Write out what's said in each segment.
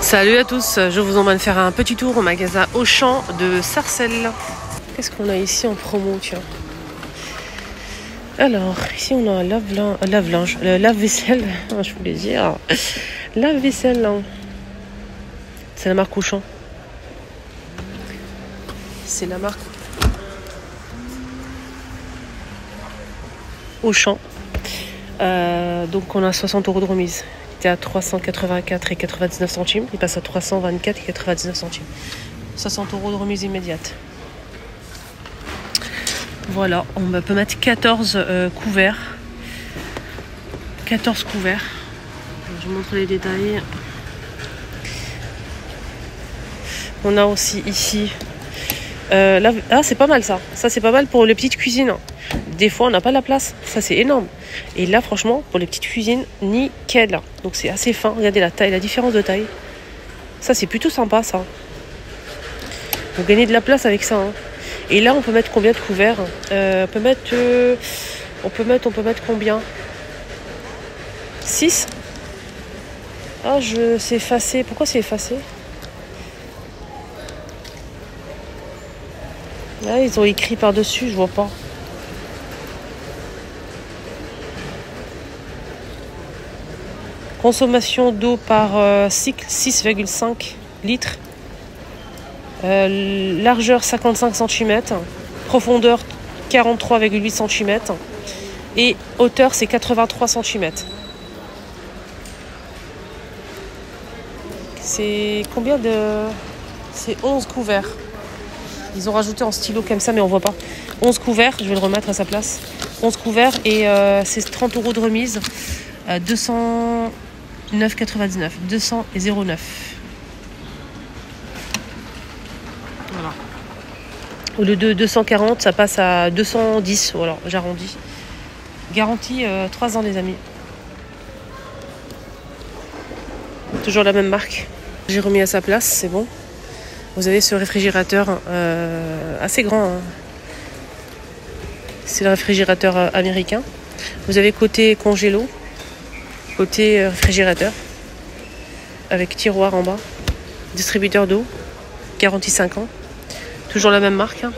Salut à tous, je vous emmène faire un petit tour au magasin Auchan de Sarcelles. Qu'est-ce qu'on a ici en promo, tiens? Alors, ici on a un lave-linge, lave-vaisselle, je voulais dire, lave-vaisselle, hein. C'est la marque Auchan. C'est la marque Auchan. Donc on a 60 € de remise. Il était à 384,99 centimes. Il passe à 324,99 centimes. 60 € de remise immédiate. Voilà, on peut mettre 14 couverts. 14 couverts. Je vous montre les détails. On a aussi ici... c'est pas mal ça. Ça, c'est pas mal pour les petites cuisines. Des fois, on n'a pas la place. Ça, c'est énorme. Et là, franchement, pour les petites cuisines, nickel. Donc, c'est assez fin. Regardez la taille, la différence de taille. Ça, c'est plutôt sympa, ça. Vous gagnez de la place avec ça, hein. Et là, on peut mettre combien de couverts? On peut mettre combien? 6. Ah, c'est effacé. Pourquoi c'est effacé? Là, ils ont écrit par-dessus, je vois pas. Consommation d'eau par cycle, 6,5 litres. Largeur 55 cm. Profondeur 43,8 cm. Et hauteur, c'est 83 cm. C'est combien de... C'est 11 couverts. Ils ont rajouté en stylo comme ça, mais on voit pas. 11 couverts, je vais le remettre à sa place. 11 couverts et c'est 30 € de remise. 209,99. 200,09. Voilà. Au lieu de 240, ça passe à 210. Voilà, j'arrondis. Garantie 3 ans, les amis. Toujours la même marque. J'ai remis à sa place, c'est bon. Vous avez ce réfrigérateur assez grand, hein. C'est le réfrigérateur américain. Vous avez côté congélo, côté réfrigérateur, avec tiroir en bas, distributeur d'eau, garantie 5 ans. Toujours la même marque, hein.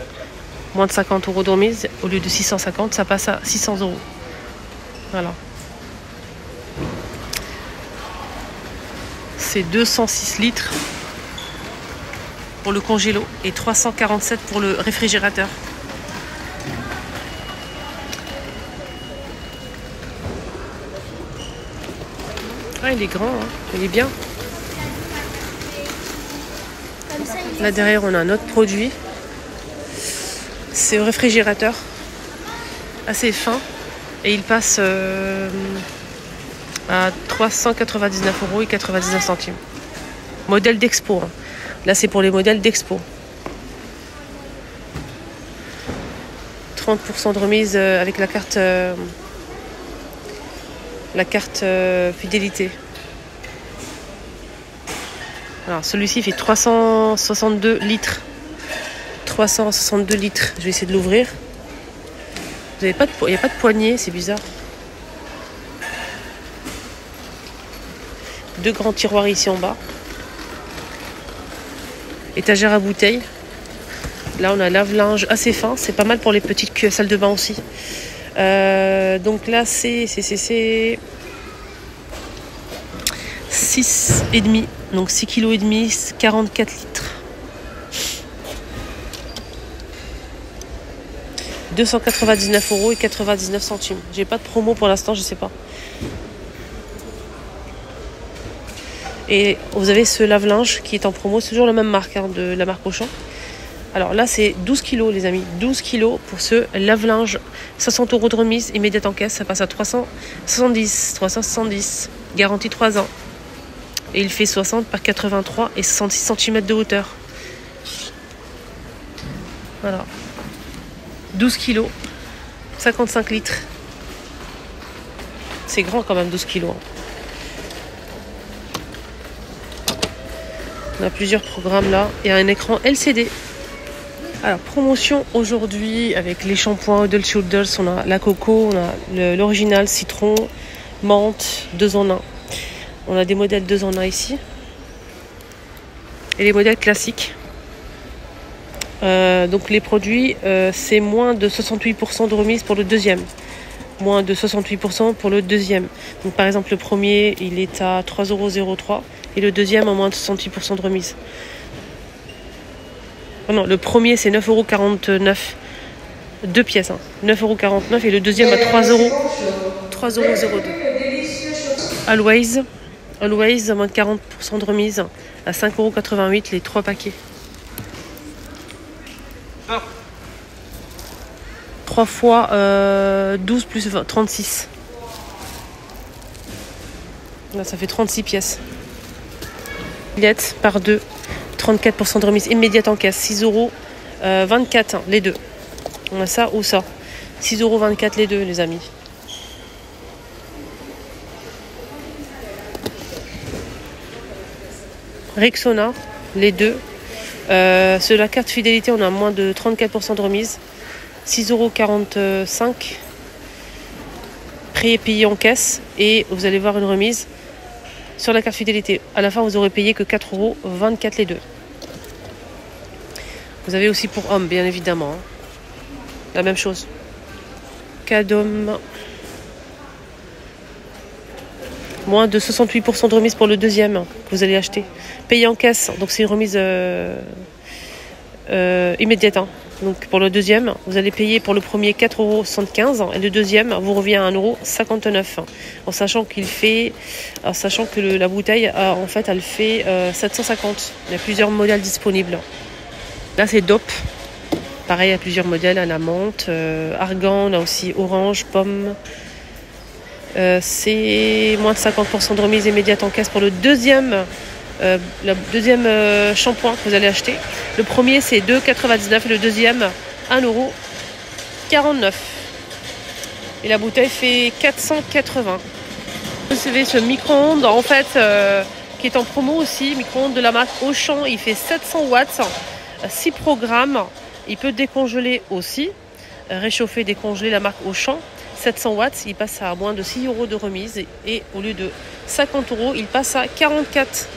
Moins de 50 € de remise. Au lieu de 650, ça passe à 600 €. Voilà. C'est 206 litres pour le congélo et 347 pour le réfrigérateur. Ah, il est grand, hein. Il est bien. Là derrière, on a un autre produit. C'est un réfrigérateur assez fin et il passe à 399,99 €. Modèle d'expo, hein. Là, c'est pour les modèles d'expo. 30% de remise avec la carte fidélité. Alors, celui-ci fait 362 litres. 362 litres. Je vais essayer de l'ouvrir. Il n'y a pas de poignée, c'est bizarre. Deux grands tiroirs ici en bas. Étagère à bouteilles. Là, on a un lave-linge assez fin. C'est pas mal pour les petites salles de bain aussi. Donc là, c'est 6,5. Donc 6,5 kg, 44 litres. 299,99 €. J'ai pas de promo pour l'instant, je sais pas. Et vous avez ce lave-linge qui est en promo. C'est toujours la même marque, hein, de la marque Auchan. Alors là, c'est 12 kg, les amis. 12 kg pour ce lave-linge. 60 € de remise immédiate en caisse. Ça passe à 370. Garantie 3 ans. Et il fait 60 par 83 et 66 cm de hauteur. Voilà. 12 kg. 55 litres. C'est grand quand même, 12 kg. Hein. On a plusieurs programmes là. Il y a un écran LCD. Alors, promotion aujourd'hui avec les shampoings Head & Shoulders. On a la coco, on a l'original citron, menthe, 2 en 1. On a des modèles 2 en 1 ici. et les modèles classiques. Donc les produits, c'est moins de 68% de remise pour le deuxième. Moins de 68% pour le deuxième. Donc par exemple le premier il est à 3,03 € et le deuxième à moins de 68% de remise. Oh non, le premier c'est 9,49 €. Deux pièces, hein. 9,49 € et le deuxième à 3,02 €. Always à moins de 40% de remise à 5,88 € les 3 paquets. 3 fois 12 plus 20, 36. Là, ça fait 36 pièces. Billette par 2, 34% de remise immédiate en caisse. 6,24 € les deux. On a ça ou ça. 6,24 € les deux, les amis. Rexona, les deux. Sur la carte fidélité, on a moins de 34% de remise. 6,45 €. Prêt et payé en caisse. Et vous allez voir une remise sur la carte fidélité. À la fin, vous aurez payé que 4,24 € les deux. Vous avez aussi pour hommes, bien évidemment. Hein. La même chose. Cadom. Moins de 68% de remise pour le deuxième que vous allez acheter. Payé en caisse, donc c'est une remise immédiate. Hein. Donc pour le deuxième, vous allez payer pour le premier 4,75 € et le deuxième vous revient à 1,59 €. En sachant que la bouteille, en fait, elle fait 750. Il y a plusieurs modèles disponibles. Là, c'est DOP. Pareil, il y a plusieurs modèles, à la menthe, argan, on a aussi orange, pomme. C'est moins de 50% de remise immédiate en caisse pour le deuxième shampoing que vous allez acheter. Le premier c'est 2,99 € et le deuxième 1,49 €. Et la bouteille fait 480. Vous recevez ce micro-ondes en fait qui est en promo aussi, micro-ondes de la marque Auchan. Il fait 700 watts, 6 programmes. Il peut décongeler aussi, réchauffer, décongeler, la marque Auchan. 700 watts, il passe à moins de 6 € de remise et au lieu de 50 €, il passe à 44.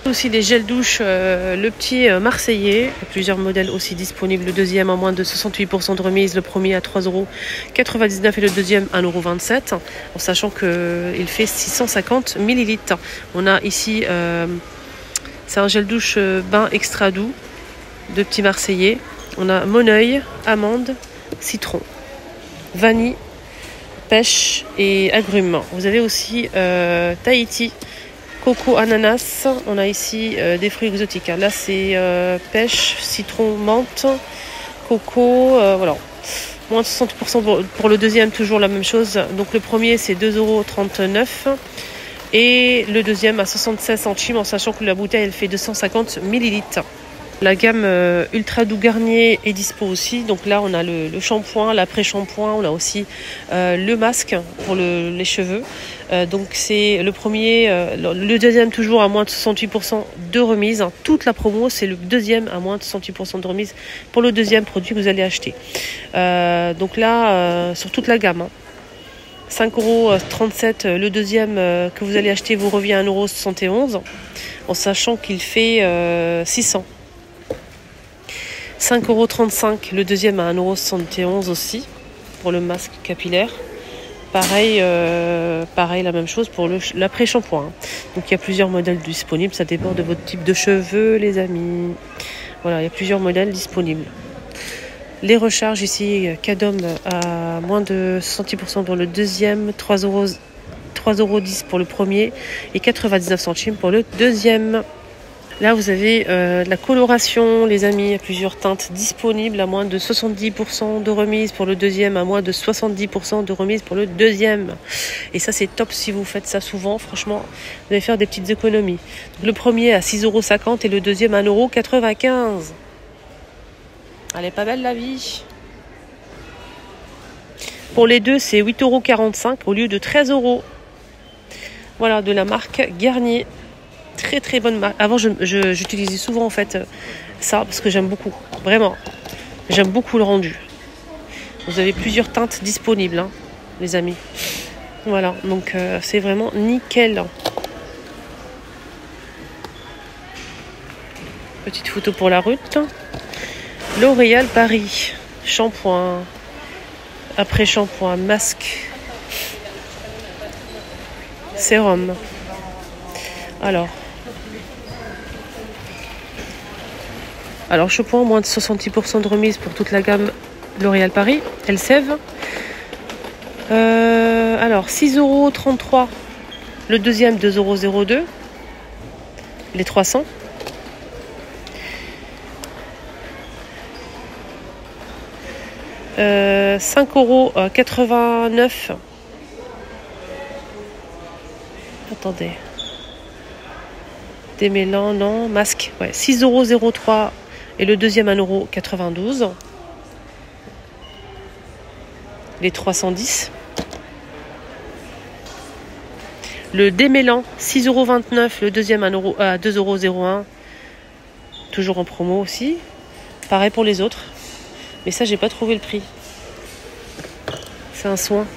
Aussi des gels douche, le petit marseillais, il y a plusieurs modèles aussi disponibles. Le deuxième à moins de 68% de remise, le premier à 3,99 € et le deuxième à 1,27 €, en sachant qu'il fait 650 ml. On a ici, c'est un gel douche bain extra doux de petit marseillais. On a Moneuil, amande, citron, vanille, pêche et agrumes. Vous avez aussi Tahiti, coco, ananas. On a ici des fruits exotiques. Là, c'est pêche, citron, menthe, coco. Voilà. Moins de 60% pour le deuxième, toujours la même chose. Donc le premier, c'est 2,39 € et le deuxième à 76 centimes, en sachant que la bouteille, elle fait 250 ml. La gamme Ultra Doux Garnier est dispo aussi. Donc là, on a le shampoing, l'après-shampoing. On a aussi le masque pour les cheveux. Donc c'est le premier, le deuxième toujours à moins de 68% de remise. Toute la promo, c'est le deuxième à moins de 68% de remise pour le deuxième produit que vous allez acheter. Donc là, sur toute la gamme. 5,37 € le deuxième que vous allez acheter vous revient à 1,71 €, en sachant qu'il fait 600. 5,35 € le deuxième à 1,71 € aussi pour le masque capillaire. Pareil, la même chose pour l'après-shampoing. Donc il y a plusieurs modèles disponibles, ça dépend de votre type de cheveux, les amis. Voilà, il y a plusieurs modèles disponibles. Les recharges ici, Cadom à moins de 60% pour le deuxième, 3,10 € pour le premier et 99 centimes pour le deuxième. Là, vous avez de la coloration, les amis, il y a plusieurs teintes disponibles à moins de 70% de remise pour le deuxième, à moins de 70% de remise pour le deuxième. Et ça, c'est top si vous faites ça souvent. Franchement, vous allez faire des petites économies. Donc, le premier à 6,50 € et le deuxième à 1,95 €. Elle est pas belle la vie. Pour les deux, c'est 8,45 € au lieu de 13 €. Voilà, de la marque Garnier. Très très bonne marque. Avant, j'utilisais souvent en fait ça parce que j'aime beaucoup. Vraiment, j'aime beaucoup le rendu. Vous avez plusieurs teintes disponibles, hein, les amis. Voilà, donc c'est vraiment nickel. Petite photo pour la route. L'Oréal Paris. Shampoing. Après shampoing, masque. Sérum. Alors, shampoing, moins de 70% de remise pour toute la gamme L'Oréal Paris. Elseve. Alors, 6,33 €. Le deuxième, 2,02 €. Les 300. Euh, 5,89 €. Attendez. Démêlant, non. Masque. Ouais, 6,03 € et le deuxième 1,92 €. Les 310. Le démêlant, 6,29 €, le deuxième à 2,01 €. Toujours en promo aussi. Pareil pour les autres. Mais ça, j'ai pas trouvé le prix. C'est un soin.